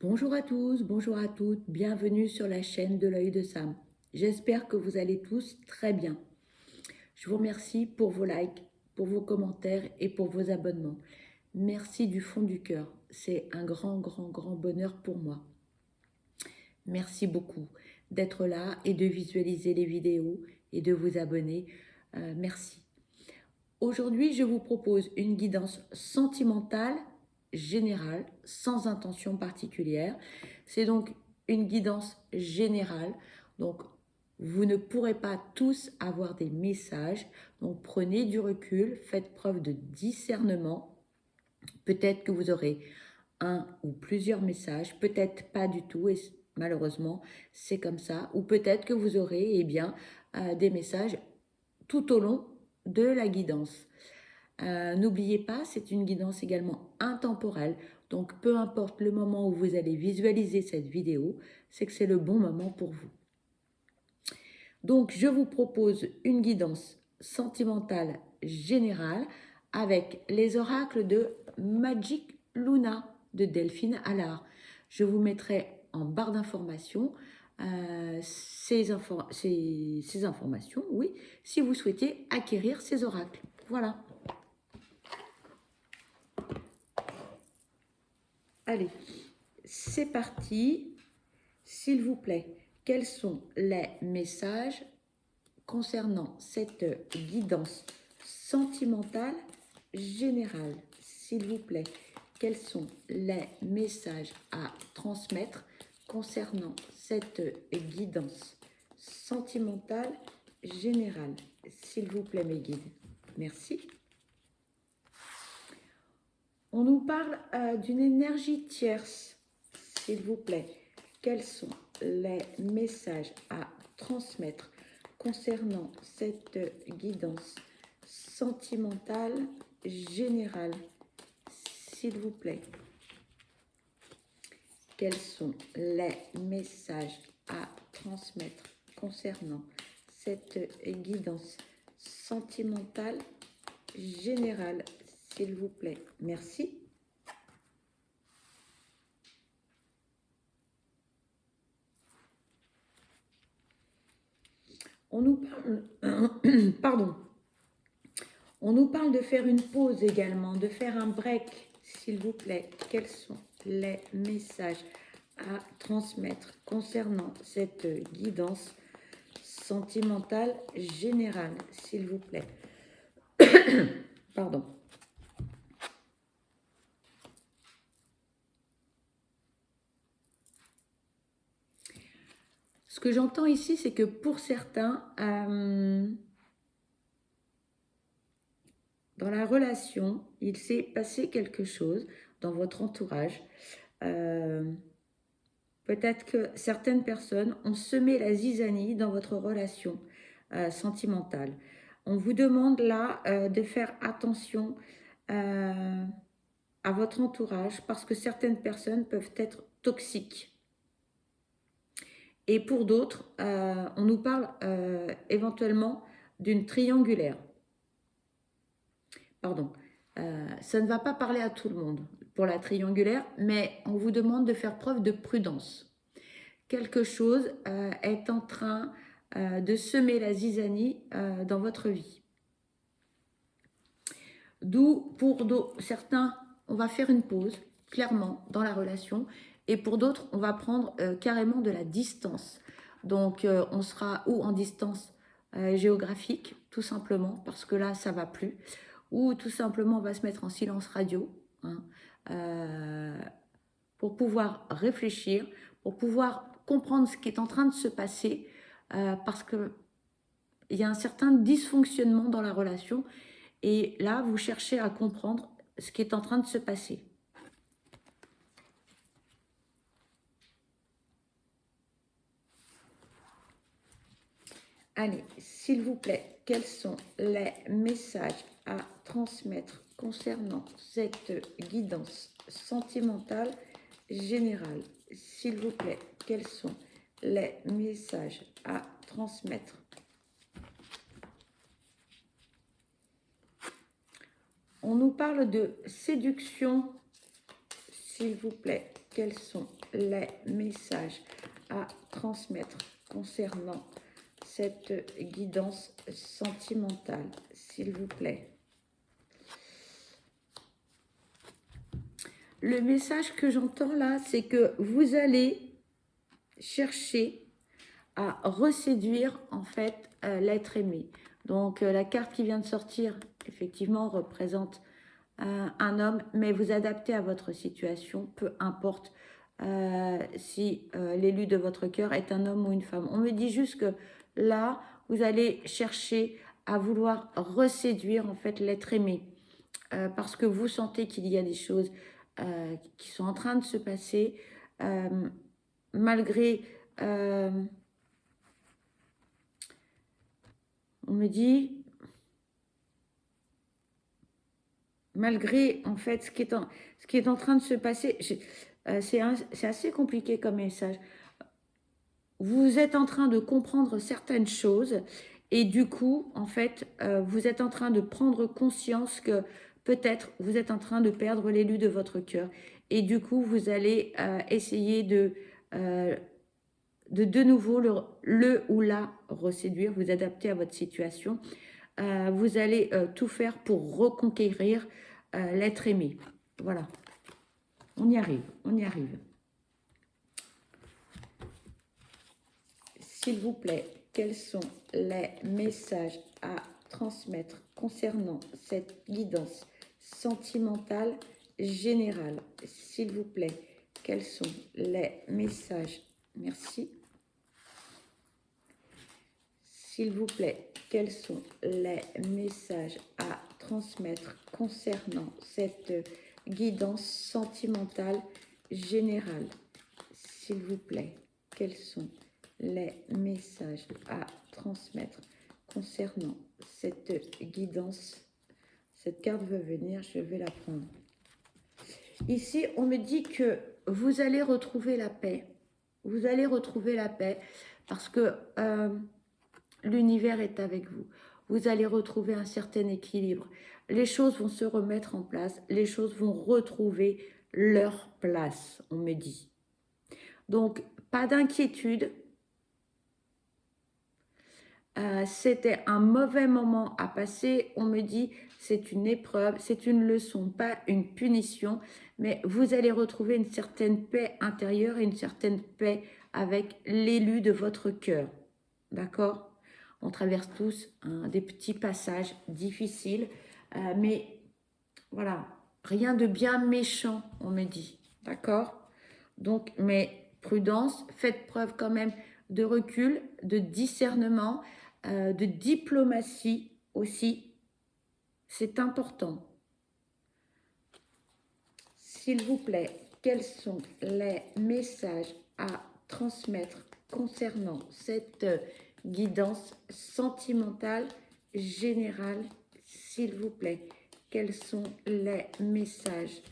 Bonjour à tous, bonjour à toutes, bienvenue sur la chaîne de l'œil de Sam. J'espère que vous allez tous très bien. Je vous remercie pour vos likes, pour vos commentaires et pour vos abonnements. Merci du fond du cœur, c'est un grand bonheur pour moi. Merci beaucoup d'être là et de visualiser les vidéos et de vous abonner. Merci. Aujourd'hui, je vous propose une guidance sentimentale générale, sans intention particulière. C'est donc une guidance générale. Donc, vous ne pourrez pas tous avoir des messages. Donc, prenez du recul, faites preuve de discernement. Peut-être que vous aurez un ou plusieurs messages, peut-être pas du tout, et malheureusement, c'est comme ça. Ou peut-être que vous aurez des messages tout au long de la guidance. N'oubliez pas, c'est une guidance également intemporelle. Donc, peu importe le moment où vous allez visualiser cette vidéo, c'est que c'est le bon moment pour vous. Donc, je vous propose une guidance sentimentale générale avec les oracles de Magic Luna de Delphine Allard. Je vous mettrai en barre d'informations ces informations, oui, si vous souhaitez acquérir ces oracles. Voilà. Allez, c'est parti. S'il vous plaît, quels sont les messages concernant cette guidance sentimentale générale? S'il vous plaît, quels sont les messages à transmettre concernant cette guidance sentimentale générale? S'il vous plaît, mes guides. Merci. On nous parle d'une énergie tierce, s'il vous plaît. Quels sont les messages à transmettre concernant cette guidance sentimentale générale, s'il vous plaît? Quels sont les messages à transmettre concernant cette guidance sentimentale générale, s'il vous plaît? Merci. On nous parle, pardon, on nous parle de faire une pause également, de faire un break, s'il vous plaît. Quels sont les messages à transmettre concernant cette guidance sentimentale générale, s'il vous plaît? Pardon. Ce que j'entends ici, c'est que pour certains, dans la relation, il s'est passé quelque chose dans votre entourage. Peut-être que certaines personnes ont semé la zizanie dans votre relation sentimentale. On vous demande là de faire attention à votre entourage parce que certaines personnes peuvent être toxiques. Et pour d'autres, on nous parle éventuellement d'une triangulaire. Pardon, ça ne va pas parler à tout le monde pour la triangulaire, mais on vous demande de faire preuve de prudence. Quelque chose est en train de semer la zizanie dans votre vie. D'où pour certains, on va faire une pause, clairement, dans la relation, et pour d'autres, on va prendre carrément de la distance. Donc, on sera ou en distance géographique, tout simplement, parce que là, ça ne va plus, ou tout simplement, on va se mettre en silence radio, hein, pour pouvoir réfléchir, pour pouvoir comprendre ce qui est en train de se passer, parce qu'il y a un certain dysfonctionnement dans la relation, et là, vous cherchez à comprendre ce qui est en train de se passer. Allez, s'il vous plaît, quels sont les messages à transmettre concernant cette guidance sentimentale générale? S'il vous plaît, quels sont les messages à transmettre? On nous parle de séduction, s'il vous plaît. quels sont les messages à transmettre concernant cette guidance sentimentale, s'il vous plaît. Le message que j'entends là, c'est que vous allez chercher à reséduire en fait l'être aimé. Donc la carte qui vient de sortir, effectivement, représente un homme, mais vous adaptez à votre situation, peu importe si l'élu de votre cœur est un homme ou une femme. On me dit juste que là, vous allez chercher à vouloir reséduire en fait l'être aimé, parce que vous sentez qu'il y a des choses qui sont en train de se passer, malgré... on me dit... Malgré, en fait, ce qui est en train de se passer, c'est assez compliqué comme message. Vous êtes en train de comprendre certaines choses et du coup, en fait, vous êtes en train de prendre conscience que peut-être vous êtes en train de perdre l'élu de votre cœur. Et du coup, vous allez essayer de nouveau le ou la reséduire, vous adapter à votre situation. Vous allez tout faire pour reconquérir l'être aimé. Voilà. On y arrive, on y arrive. S'il vous plaît, quels sont les messages à transmettre concernant cette guidance sentimentale générale? S'il vous plaît, quels sont les messages? Merci. S'il vous plaît, quels sont les messages à transmettre concernant cette guidance sentimentale générale? S'il vous plaît, quels sont les messages à transmettre concernant cette guidance? Cette carte veut venir, je vais la prendre. Ici, on me dit que vous allez retrouver la paix. Vous allez retrouver la paix parce que l'univers est avec vous. Vous allez retrouver un certain équilibre. Les choses vont se remettre en place. Les choses vont retrouver leur place, on me dit. Donc, pas d'inquiétude. C'était un mauvais moment à passer. On me dit, c'est une épreuve, c'est une leçon, pas une punition. Mais vous allez retrouver une certaine paix intérieure et une certaine paix avec l'élu de votre cœur. D'accord ? On traverse tous des petits passages difficiles, mais voilà, rien de bien méchant, on me dit, d'accord? Donc, mais prudence, faites preuve quand même de recul, de discernement, de diplomatie aussi, c'est important. S'il vous plaît, quels sont les messages à transmettre concernant cette guidance sentimentale générale, s'il vous plaît? Quels sont les messages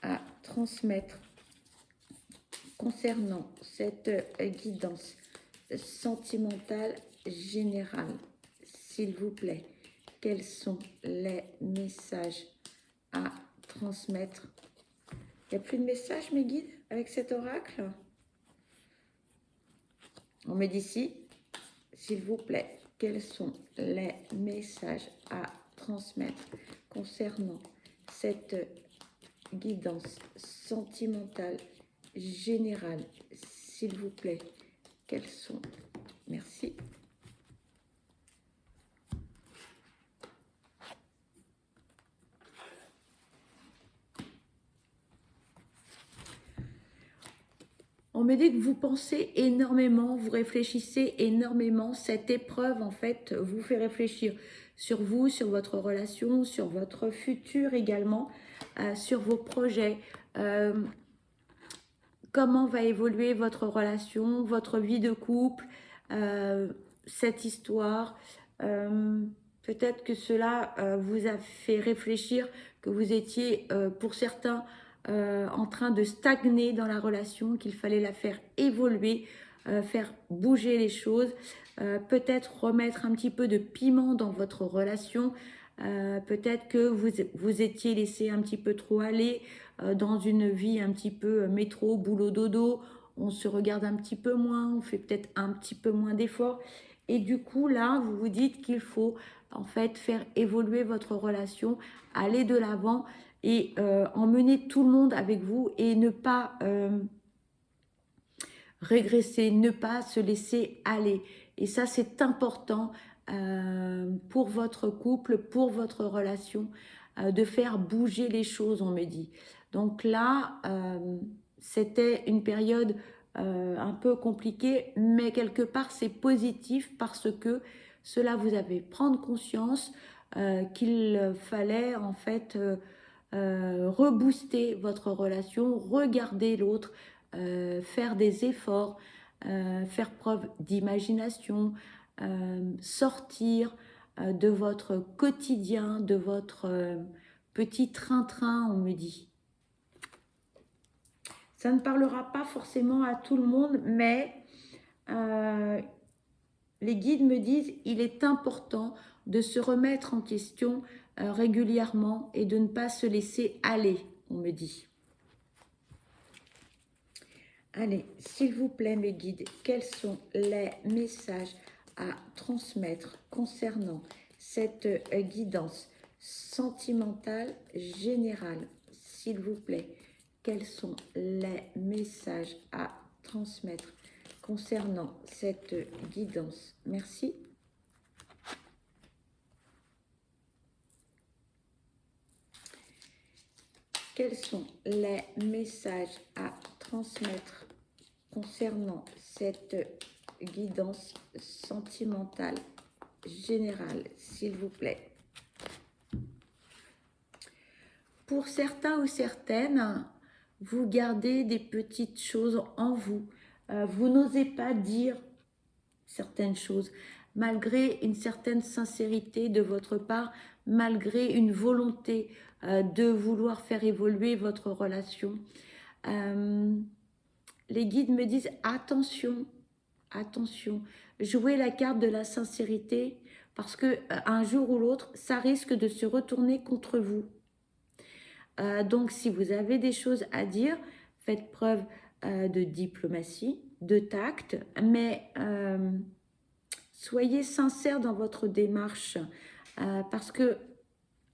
à transmettre concernant cette guidance sentimentale générale, s'il vous plaît? Quels sont les messages à transmettre? Il n'y a plus de messages, mes guides, avec cet oracle? On me dit ici, s'il vous plaît, quels sont les messages à transmettre concernant cette guidance sentimentale générale, s'il vous plaît? Quels sont? Merci. On me dit que vous pensez énormément, vous réfléchissez énormément. Cette épreuve, en fait, vous fait réfléchir sur vous, sur votre relation, sur votre futur également, sur vos projets. Comment va évoluer votre relation, votre vie de couple, cette histoire. Peut-être que cela vous a fait réfléchir, que vous étiez, pour certains, en train de stagner dans la relation, qu'il fallait la faire évoluer, faire bouger les choses, peut-être remettre un petit peu de piment dans votre relation, Peut-être que vous étiez laissé un petit peu trop aller dans une vie un petit peu métro, boulot, dodo. On se regarde un petit peu moins, on fait peut-être un petit peu moins d'efforts. Et du coup, là, vous vous dites qu'il faut en fait faire évoluer votre relation, aller de l'avant et emmener tout le monde avec vous et ne pas régresser, ne pas se laisser aller. Et ça, c'est important pour votre couple, pour votre relation, de faire bouger les choses, on me dit. Donc là, c'était une période un peu compliquée, mais quelque part, c'est positif parce que cela vous avait prendre conscience qu'il fallait en fait rebooster votre relation, regarder l'autre, faire des efforts, faire preuve d'imagination, sortir de votre quotidien, de votre petit train-train, on me dit. Ça ne parlera pas forcément à tout le monde, mais les guides me disent il est important de se remettre en question régulièrement et de ne pas se laisser aller, on me dit. Allez, s'il vous plaît, mes guides, quels sont les messages à transmettre concernant cette guidance sentimentale générale? S'il vous plaît, quels sont les messages à transmettre concernant cette guidance? Merci. Quels sont les messages à transmettre concernant cette guidance sentimentale générale, s'il vous plaît? Pour certains ou certaines, vous gardez des petites choses en vous. Vous n'osez pas dire certaines choses, malgré une certaine sincérité de votre part, malgré une volonté de vouloir faire évoluer votre relation. Les guides me disent attention, attention, jouez la carte de la sincérité parce que un jour ou l'autre, ça risque de se retourner contre vous. Donc, si vous avez des choses à dire, faites preuve de diplomatie, de tact, mais soyez sincère dans votre démarche parce que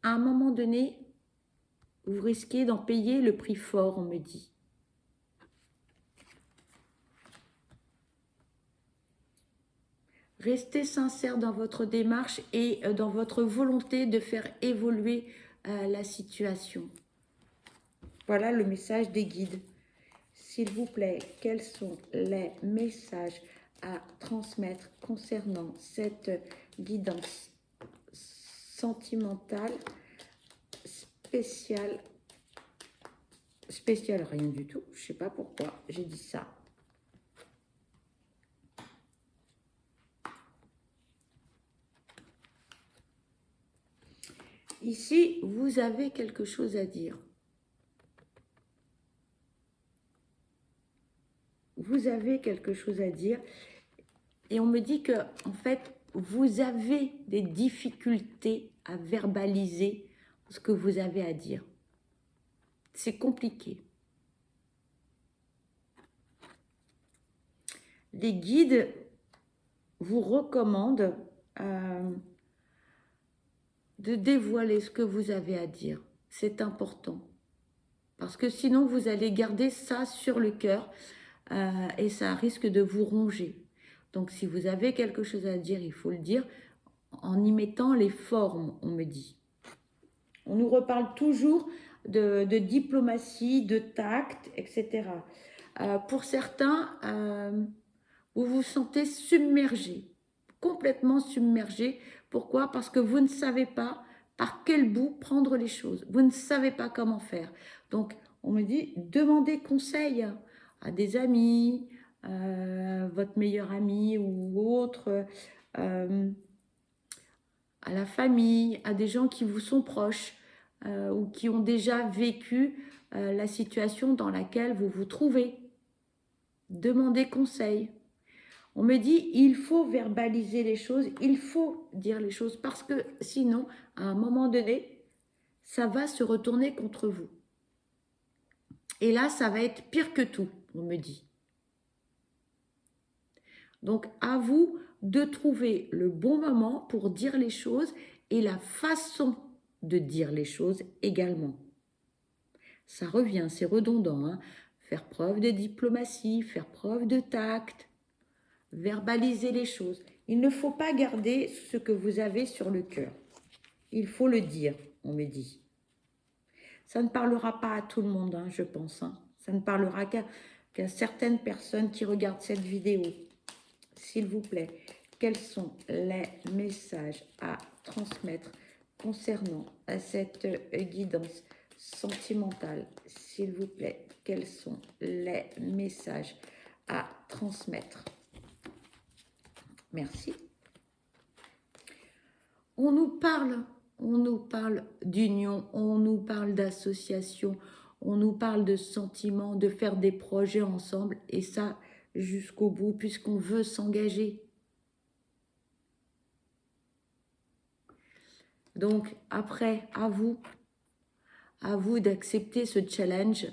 à un moment donné, vous risquez d'en payer le prix fort, on me dit. Restez sincère dans votre démarche et dans votre volonté de faire évoluer la situation. Voilà le message des guides. S'il vous plaît, quels sont les messages à transmettre concernant cette guidance sentimentale spéciale? Spéciale, rien du tout. Je ne sais pas pourquoi j'ai dit ça. Ici, vous avez quelque chose à dire. Vous avez quelque chose à dire. Et on me dit que, en fait, vous avez des difficultés à verbaliser ce que vous avez à dire. C'est compliqué. Les guides vous recommandent de dévoiler ce que vous avez à dire. C'est important. Parce que sinon, vous allez garder ça sur le cœur et ça risque de vous ronger. Donc, si vous avez quelque chose à dire, il faut le dire en y mettant les formes, on me dit. On nous reparle toujours de diplomatie, de tact, etc. Pour certains, vous vous sentez submergé, complètement submergé. Pourquoi? Parce que vous ne savez pas par quel bout prendre les choses. Vous ne savez pas comment faire. Donc, on me dit, demandez conseil à des amis, votre meilleur ami ou autre, à la famille, à des gens qui vous sont proches ou qui ont déjà vécu la situation dans laquelle vous vous trouvez. Demandez conseil. On me dit, il faut verbaliser les choses, il faut dire les choses, parce que sinon, à un moment donné, ça va se retourner contre vous. Et là, ça va être pire que tout, on me dit. Donc, à vous de trouver le bon moment pour dire les choses et la façon de dire les choses également. Ça revient, c'est redondant, hein. Faire preuve de diplomatie, faire preuve de tact, verbaliser les choses. Il ne faut pas garder ce que vous avez sur le cœur. Il faut le dire, on me dit. Ça ne parlera pas à tout le monde, hein, je pense. Hein. Ça ne parlera qu'à certaines personnes qui regardent cette vidéo. S'il vous plaît, quels sont les messages à transmettre concernant cette guidance sentimentale? S'il vous plaît, quels sont les messages à transmettre? Merci. On nous parle d'union, on nous parle d'association, on nous parle de sentiments, de faire des projets ensemble, et ça jusqu'au bout, puisqu'on veut s'engager. Donc après, à vous d'accepter ce challenge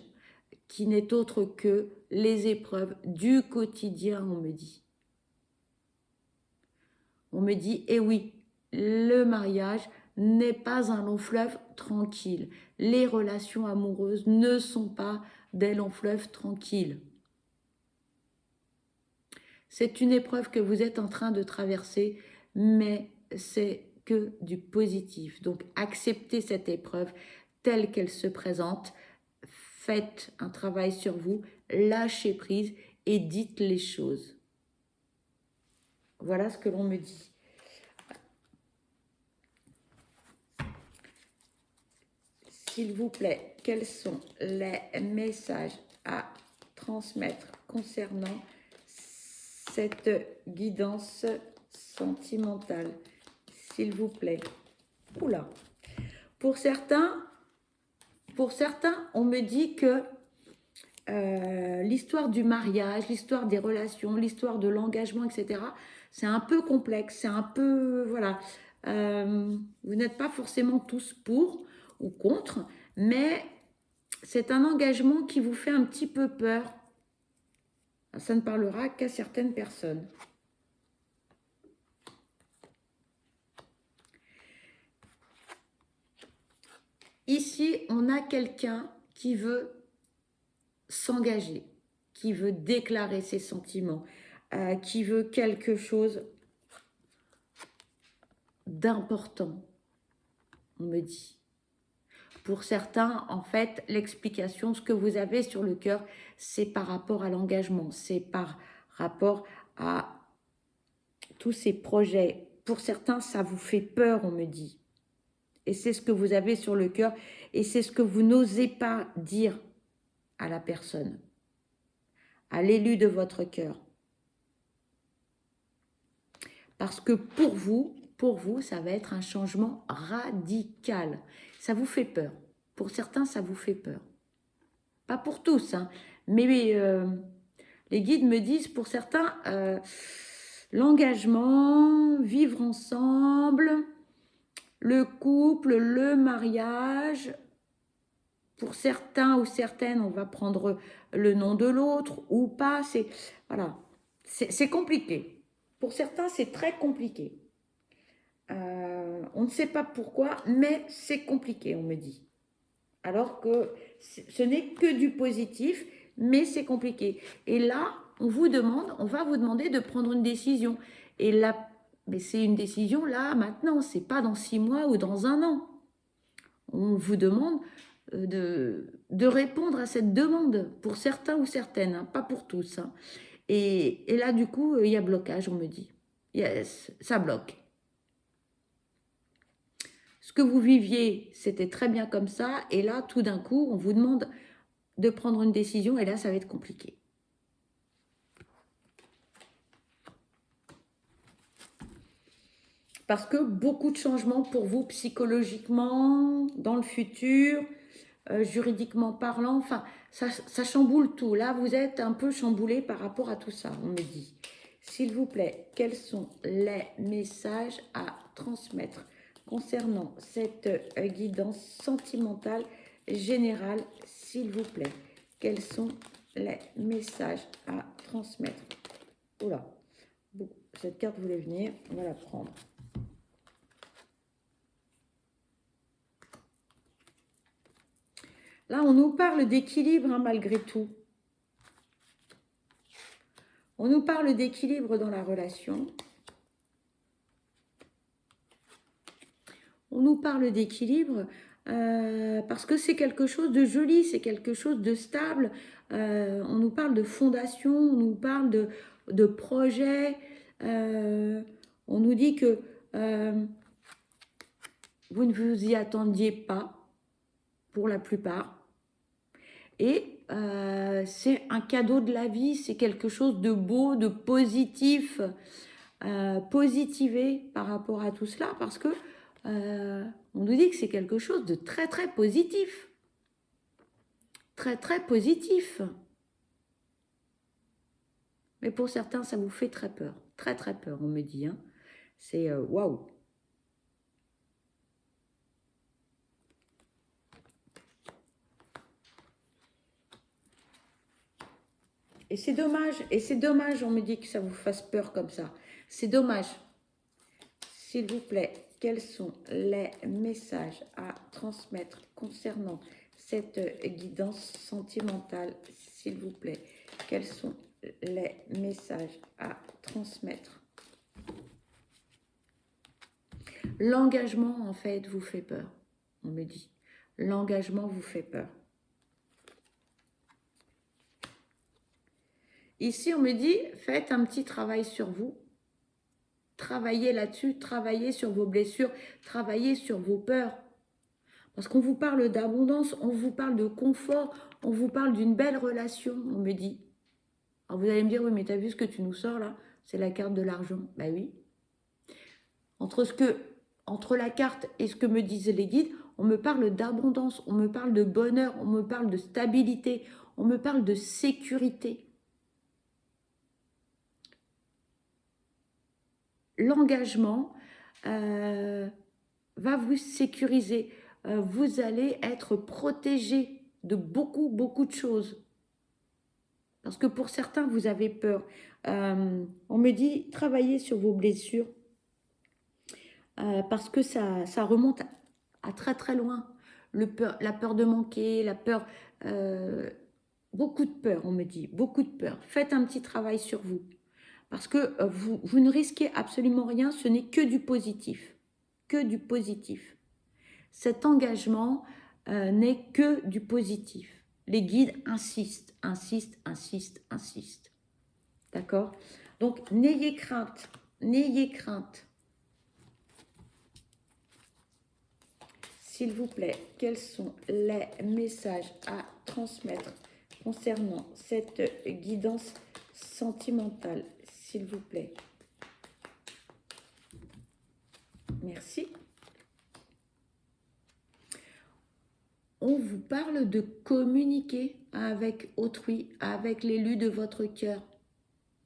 qui n'est autre que les épreuves du quotidien, on me dit. On me dit, eh oui, le mariage n'est pas un long fleuve tranquille. Les relations amoureuses ne sont pas des longs fleuves tranquilles. C'est une épreuve que vous êtes en train de traverser, mais c'est que du positif. Donc, acceptez cette épreuve telle qu'elle se présente. Faites un travail sur vous, lâchez prise et dites les choses. Voilà ce que l'on me dit. S'il vous plaît, quels sont les messages à transmettre concernant cette guidance sentimentale? S'il vous plaît. Oula. Pour certains, on me dit que l'histoire du mariage, l'histoire des relations, l'histoire de l'engagement, etc., c'est un peu complexe, c'est un peu, voilà, vous n'êtes pas forcément tous pour ou contre, mais c'est un engagement qui vous fait un petit peu peur. Ça ne parlera qu'à certaines personnes. Ici, on a quelqu'un qui veut s'engager, qui veut déclarer ses sentiments, qui veut quelque chose d'important, on me dit. Pour certains, en fait, l'explication, ce que vous avez sur le cœur, c'est par rapport à l'engagement, c'est par rapport à tous ces projets. Pour certains, ça vous fait peur, on me dit. Et c'est ce que vous avez sur le cœur et c'est ce que vous n'osez pas dire à la personne, à l'élu de votre cœur. Parce que pour vous, ça va être un changement radical. Ça vous fait peur. Pour certains, ça vous fait peur. Pas pour tous, hein, mais les guides me disent pour certains, l'engagement, vivre ensemble, le couple, le mariage. Pour certains ou certaines, on va prendre le nom de l'autre ou pas. Voilà, c'est compliqué. Pour certains, c'est très compliqué. On ne sait pas pourquoi, mais c'est compliqué, on me dit. Alors que ce n'est que du positif, mais c'est compliqué. Et là, on va vous demander de prendre une décision. Et là, mais c'est une décision là, maintenant, c'est pas dans 6 mois ou dans 1 an. On vous demande de répondre à cette demande pour certains ou certaines, hein, pas pour tous. Hein. Et là, du coup, il y a blocage, on me dit. Yes, ça bloque. Ce que vous viviez, c'était très bien comme ça, et là, tout d'un coup, on vous demande de prendre une décision, et là, ça va être compliqué. Parce que beaucoup de changements pour vous psychologiquement, dans le futur, juridiquement parlant, enfin, ça chamboule tout. Là, vous êtes un peu chamboulé par rapport à tout ça, on me dit. S'il vous plaît, quels sont les messages à transmettre concernant cette guidance sentimentale générale, s'il vous plaît? Quels sont les messages à transmettre? Oula, bon, cette carte voulait venir, on va la prendre. Là, on nous parle d'équilibre, hein, malgré tout. On nous parle d'équilibre dans la relation. On nous parle d'équilibre parce que c'est quelque chose de joli, c'est quelque chose de stable. On nous parle de fondation, on nous parle de projet. On nous dit que vous ne vous y attendiez pas pour la plupart. Et c'est un cadeau de la vie, c'est quelque chose de beau, de positif, positivé par rapport à tout cela, parce que on nous dit que c'est quelque chose de très très positif. Très très positif. Mais pour certains, ça vous fait très peur. Très très peur, on me dit. Hein. C'est waouh. Et c'est dommage, on me dit que ça vous fasse peur comme ça. C'est dommage. S'il vous plaît, quels sont les messages à transmettre concernant cette guidance sentimentale, s'il vous plaît? Quels sont les messages à transmettre? L'engagement, en fait, vous fait peur, on me dit. L'engagement vous fait peur. Ici, on me dit, faites un petit travail sur vous. Travaillez là-dessus, travaillez sur vos blessures, travaillez sur vos peurs. Parce qu'on vous parle d'abondance, on vous parle de confort, on vous parle d'une belle relation, on me dit. Alors vous allez me dire, oui, mais tu as vu ce que tu nous sors là? C'est la carte de l'argent. Ben oui. Entre la carte et ce que me disaient les guides, on me parle d'abondance, on me parle de bonheur, on me parle de stabilité, on me parle de sécurité. L'engagement va vous sécuriser. Vous allez être protégé de beaucoup, beaucoup de choses. Parce que pour certains, vous avez peur. On me dit, travaillez sur vos blessures. Parce que ça remonte à très, très loin. La peur de manquer, la peur... beaucoup de peur, on me dit. Beaucoup de peur. Faites un petit travail sur vous. Parce que vous ne risquez absolument rien, ce n'est que du positif. Que du positif. Cet engagement n'est que du positif. Les guides insistent, insistent, insistent, insistent. D'accord? Donc, n'ayez crainte, n'ayez crainte. S'il vous plaît, quels sont les messages à transmettre concernant cette guidance sentimentale, s'il vous plaît? Merci. On vous parle de communiquer avec autrui, avec l'élu de votre cœur.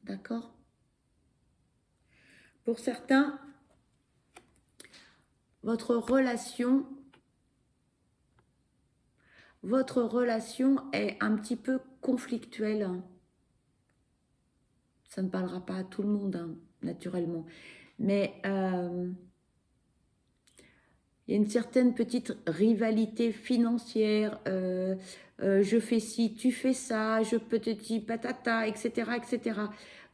D'accord? Pour certains, votre relation est un petit peu conflictuelle. Ça ne parlera pas à tout le monde, hein, naturellement. Mais il y a une certaine petite rivalité financière. Je fais ci, tu fais ça, je peux te dire patata, etc., etc.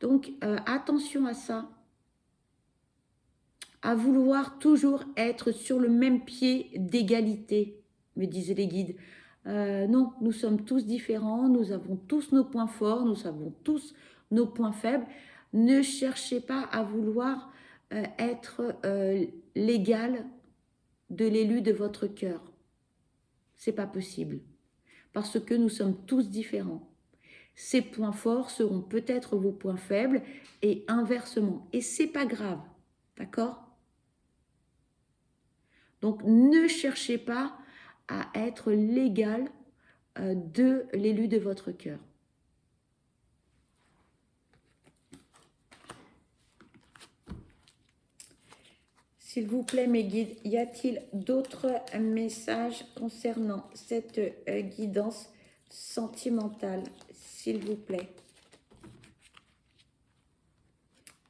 Donc, attention à ça. À vouloir toujours être sur le même pied d'égalité, me disaient les guides. Non, nous sommes tous différents, nous avons tous nos points forts, nous avons tous nos points faibles. Ne cherchez pas à vouloir être l'égal de l'élu de votre cœur. C'est pas possible. Parce que nous sommes tous différents. Ces points forts seront peut-être vos points faibles et inversement. Et c'est pas grave. D'accord ? Donc, ne cherchez pas à être l'égal de l'élu de votre cœur. S'il vous plaît, mes guides, y a-t-il d'autres messages concernant cette guidance sentimentale, s'il vous plaît?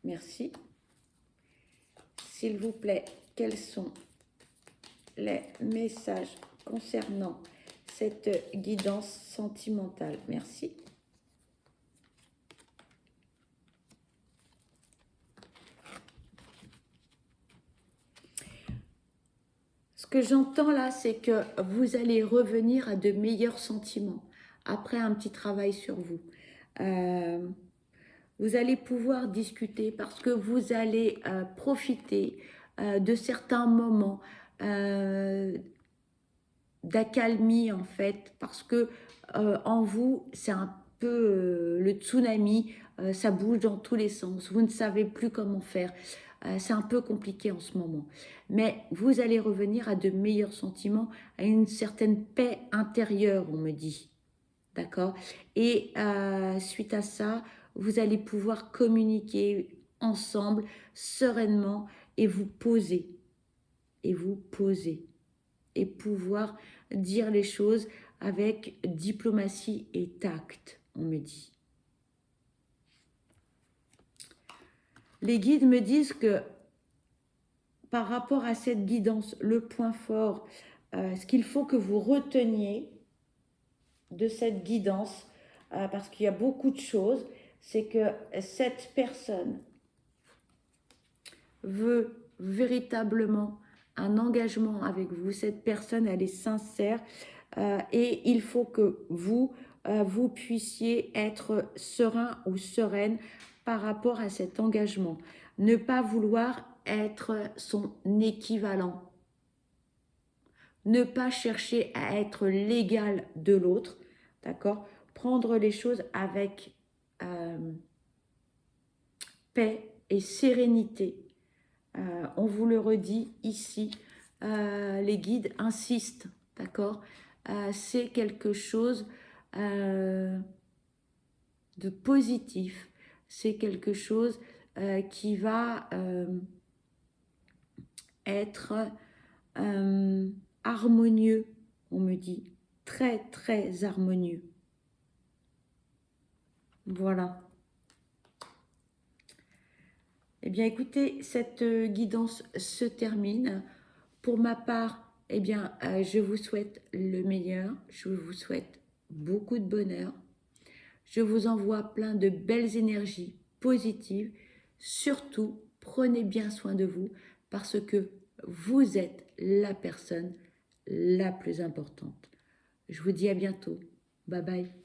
Merci. S'il vous plaît, quels sont les messages concernant cette guidance sentimentale? Merci. Ce que j'entends là, c'est que vous allez revenir à de meilleurs sentiments après un petit travail sur vous. Vous allez pouvoir discuter parce que vous allez profiter de certains moments d'accalmie en fait, parce que en vous, c'est un peu le tsunami, ça bouge dans tous les sens, vous ne savez plus comment faire. C'est un peu compliqué en ce moment. Mais vous allez revenir à de meilleurs sentiments, à une certaine paix intérieure, on me dit. D'accord? Et suite à ça, vous allez pouvoir communiquer ensemble sereinement et vous poser. Et vous poser. Et pouvoir dire les choses avec diplomatie et tact, on me dit. Les guides me disent que par rapport à cette guidance, le point fort, ce qu'il faut que vous reteniez de cette guidance, parce qu'il y a beaucoup de choses, c'est que cette personne veut véritablement un engagement avec vous. Cette personne, elle est sincère et il faut que vous, vous puissiez être serein ou sereine par rapport à cet engagement. Ne pas vouloir être son équivalent. Ne pas chercher à être l'égal de l'autre, d'accord? Prendre les choses avec paix et sérénité. On vous le redit ici, les guides insistent, d'accord? C'est quelque chose de positif, c'est quelque chose qui va être harmonieux, on me dit, très très harmonieux. Voilà. Eh bien, écoutez, cette guidance se termine. Pour ma part, eh bien, je vous souhaite le meilleur. Je vous souhaite beaucoup de bonheur. Je vous envoie plein de belles énergies positives. Surtout, prenez bien soin de vous parce que vous êtes la personne la plus importante. Je vous dis à bientôt. Bye bye.